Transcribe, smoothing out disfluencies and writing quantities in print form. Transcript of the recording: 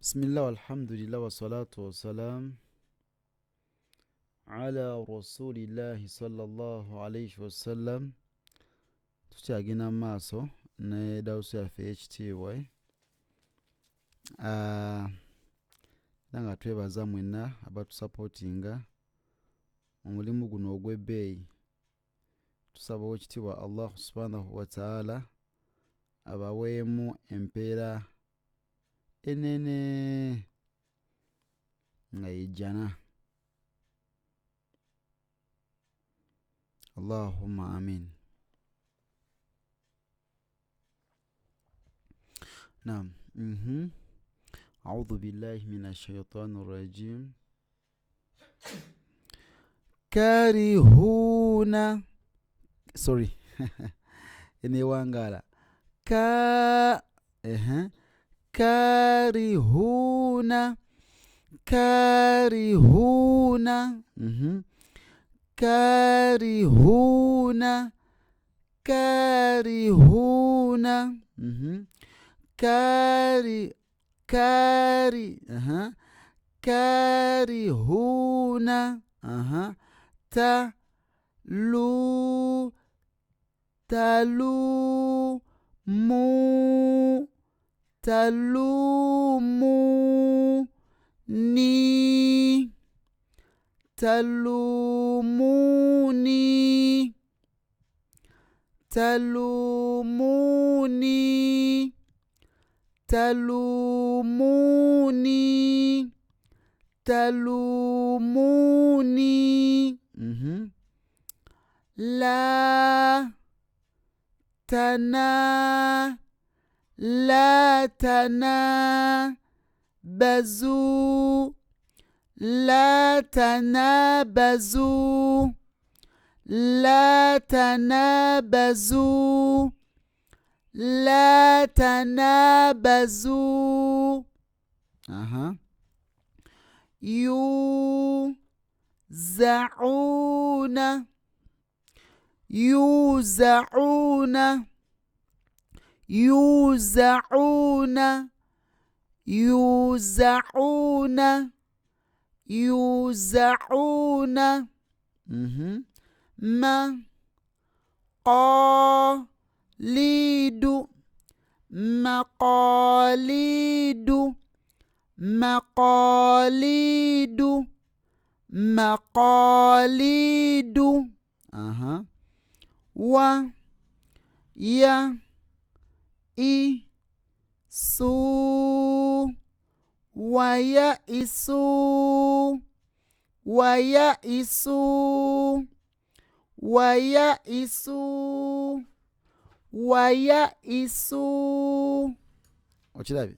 Bismillah walhamdulillah wa salatu wa salam ala rasulillahi sallallahu alayhi wa sallam. Tukyagenda maaso ne dawusu yaffe ekitiibwa nga twebaza mwenna abatusapootinga omulimu guno ogw'ebbeeyi. Tusaba ekitiibwa Allah subhanahu wa ta'ala abaweemu empeera enene nga yejjana. Allahumma amin. Naam. A'udhu billahi minash shaitanir rajim. Karihuna. Sorry. Ene wangala. Karihuna. Karihuna. Karihuna. Karihuna. Karihuna. Talumuni. Talumuni. Talumuni. Talumuni. Talumuni. La tana. La tana bazu. La tana bazu. La tana bazu. La tana bazu. Yuzauna. Yuzauna. Yuzauna. Yuzauna. Yuzauna. Maqalidu. Maqalidu. Maqalidu. Maqalidu. Wa ya isu. Wa ya isu. Wa ya isu. Wa ya isu. Wa ya isu. Okirabye?